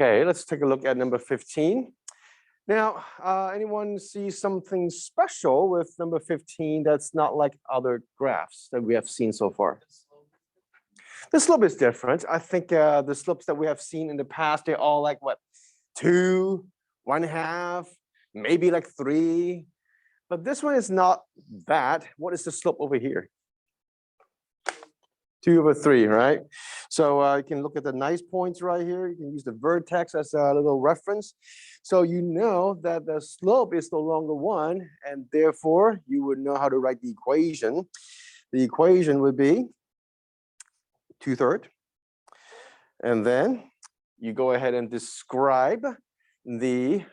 Okay, let's take a look at number 15. Now, anyone see something special with number 15 that's not like other graphs that we have seen so far? The slope is different. I think the slopes that we have seen in the past, they're all like what, 2, 1/2, maybe like 3. But this one is not that. What is the slope over here? 2/3, right? So you can look at the nice points right here. You can use the vertex as a little reference. So you know that the slope is no longer 1, and therefore you would know how to write the equation. The equation would be 2/3. And then you go ahead and describe the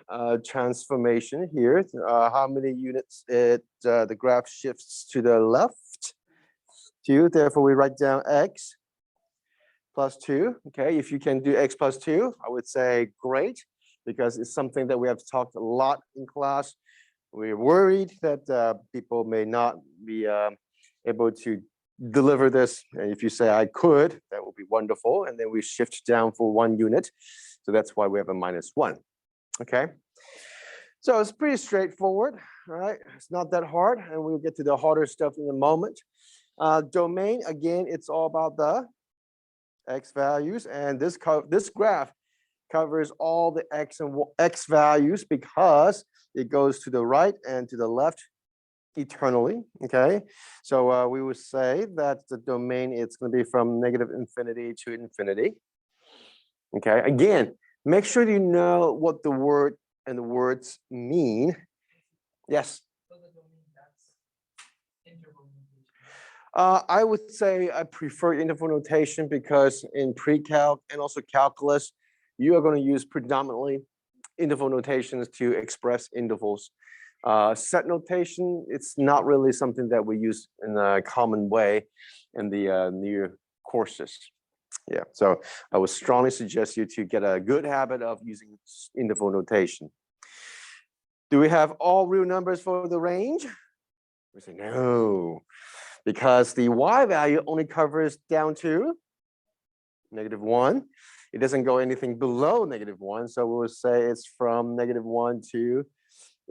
transformation here. How many units the graph shifts to the left. 2, therefore we write down x plus 2. Okay, if you can do x plus 2, I would say great, because it's something that we have talked a lot in class. We're worried that people may not be able to deliver this. And if you say I could, that would be wonderful. And then we shift down for 1 unit. So that's why we have a -1. Okay, so it's pretty straightforward, right? It's not that hard, and we'll get to the harder stuff in a moment. Domain, again, it's all about the x values, and this graph covers all the x values because it goes to the right and to the left eternally. Okay, so we would say that the domain, it's going to be from -infinity to infinity. Okay, again, make sure you know what the word and the words mean. Yes. I would say I prefer interval notation because in pre-calc and also calculus, you are going to use predominantly interval notations to express intervals. Set notation, it's not really something that we use in a common way in the new courses. Yeah, so I would strongly suggest you to get a good habit of using interval notation. Do we have all real numbers for the range? We say no, because the y value only covers down to -1. It doesn't go anything below -1, so we will say it's from -1 to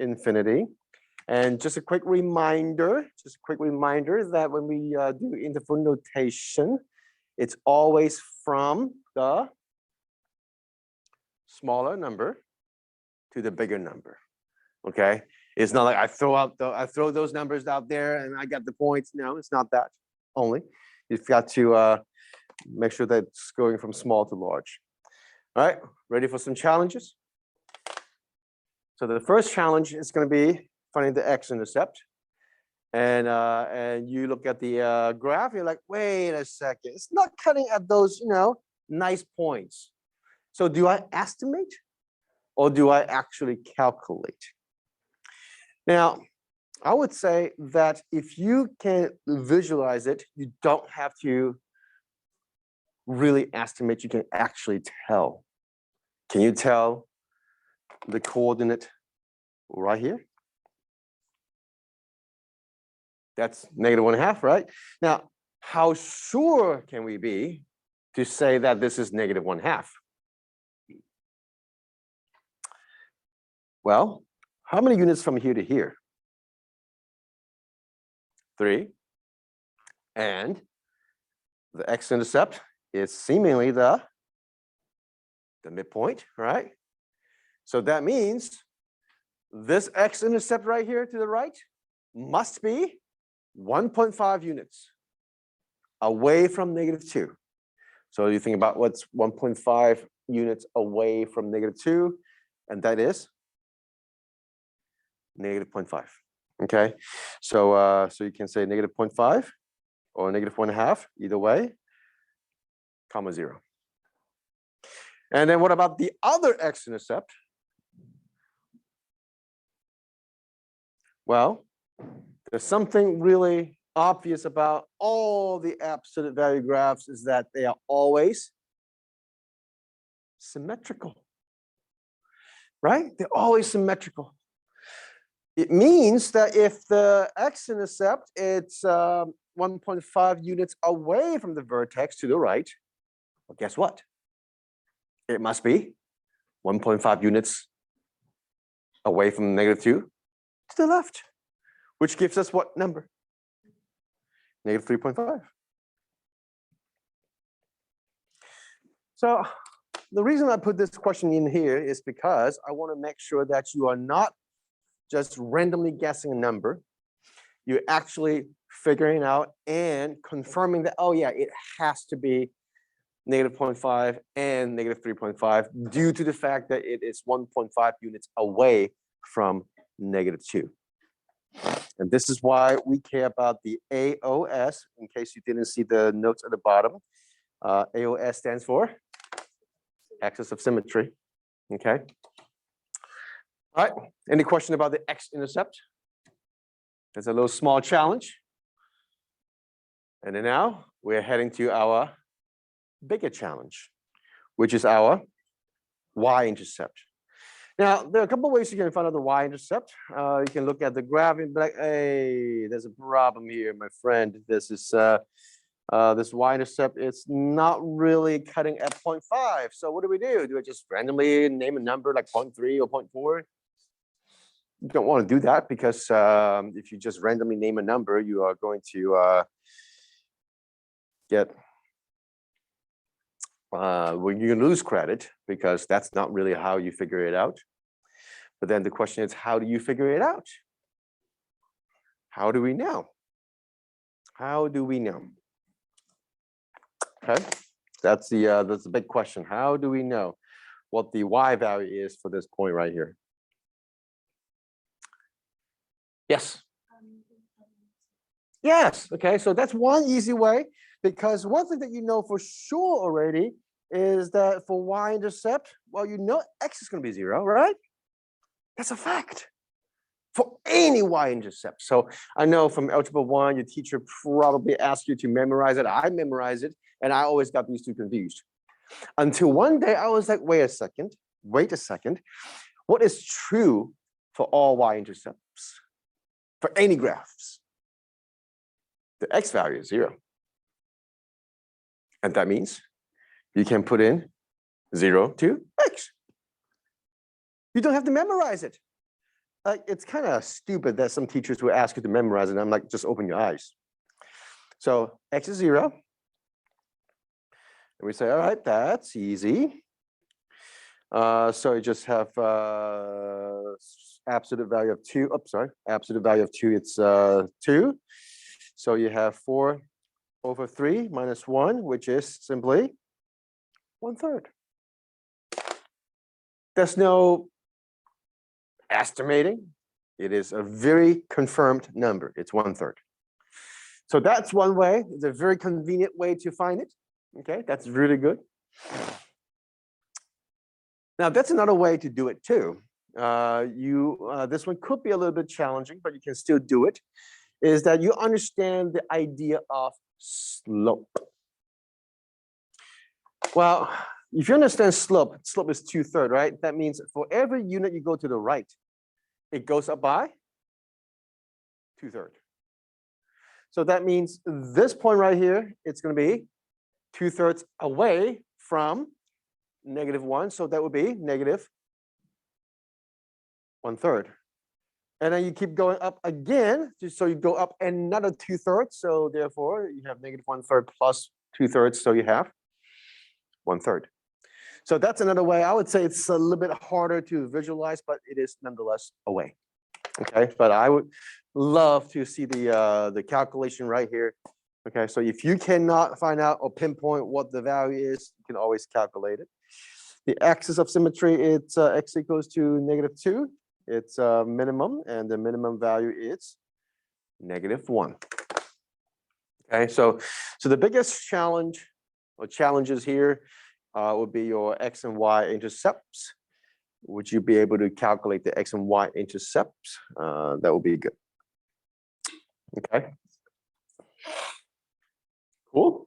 infinity. And just a quick reminder that when we do interval notation, it's always from the smaller number to the bigger number. Okay, it's not like I throw those numbers out there and I got the points. No, it's not that only. You've got to make sure that it's going from small to large. All right, ready for some challenges? So the first challenge is going to be finding the x-intercept. And you look at the graph, you're like, wait a second, it's not cutting at those, nice points. So do I estimate or do I actually calculate? Now, I would say that if you can visualize it, you don't have to really estimate, you can actually tell. Can you tell the coordinate right here? That's -1/2, right? Now, how sure can we be to say that this is -1/2? Well, how many units from here to here? 3. And the x-intercept is seemingly the midpoint, right? So that means this x-intercept right here to the right must be 1.5 units away from -2. So you think about what's 1.5 units away from -2, and that is -0.5. Okay, so so you can say -0.5 or -1/2, either way, comma 0. And then what about the other x-intercept? Well, there's something really obvious about all the absolute value graphs is that they are always symmetrical, right? They're always symmetrical. It means that if the x-intercept, it's 1.5 units away from the vertex to the right, well, guess what? It must be 1.5 units away from -2 to the left, which gives us what number? -3.5. So the reason I put this question in here is because I want to make sure that you are not just randomly guessing a number. You're actually figuring out and confirming that, oh yeah, it has to be -0.5 and -3.5 due to the fact that it is 1.5 units away from -2. And this is why we care about the AOS, in case you didn't see the notes at the bottom. AOS stands for axis of symmetry, okay? All right, any question about the x-intercept? It's a little small challenge. And then now we're heading to our bigger challenge, which is our y-intercept. Now, there are a couple of ways you can find out the y-intercept. You can look at the graph and be like, hey, there's a problem here, my friend. This is this y-intercept, it's not really cutting at 0.5. So what do? Do I just randomly name a number like 0.3 or 0.4? You don't want to do that because if you just randomly name a number, you are going to get well, you're going to lose credit because that's not really how you figure it out. But then the question is, how do you figure it out? How do we know? How do we know? Okay, that's the big question. How do we know what the y value is for this point right here? Yes. Yes. Okay, so that's one easy way, because one thing that you know for sure already is that for y-intercept, well, you know x is going to be 0, right? That's a fact for any y-intercept. So I know from Algebra 1, your teacher probably asked you to memorize it. I memorized it, and I always got these two confused. Until one day I was like, wait a second. What is true for all y-intercepts? For any graphs? The x value is 0. And that means you can put in 0 to x. You don't have to memorize it. Like, it's kind of stupid that some teachers will ask you to memorize it. And I'm like, just open your eyes. So x is 0. And we say, all right, that's easy. So you just have absolute value of 2. Oops, sorry. Absolute value of 2, it's 2. So you have 4 over 3 minus 1, which is simply 1/3. There's no estimating. It is a very confirmed number. It's 1/3. So that's one way. It's a very convenient way to find it. Okay, that's really good. Now, that's another way to do it too. This one could be a little bit challenging, but you can still do it. Is that you understand the idea of slope. Well, if you understand slope, slope is 2/3, right? That means for every unit you go to the right, it goes up by 2/3. So that means this point right here, it's going to be 2/3 away from -1. So that would be -1/3. And then you keep going up again. So you go up another 2/3. So therefore, you have -1/3 plus 2/3. So you have 1/3. So that's another way. I would say it's a little bit harder to visualize, but it is nonetheless a way. Okay, but I would love to see the calculation right here. Okay, so if you cannot find out or pinpoint what the value is, you can always calculate it. The axis of symmetry, it's x equals to -2. It's minimum, and the minimum value is -1. Okay, so the biggest challenge or challenges here would be your x and y intercepts. Would you be able to calculate the x and y intercepts? That would be good. Okay. Cool.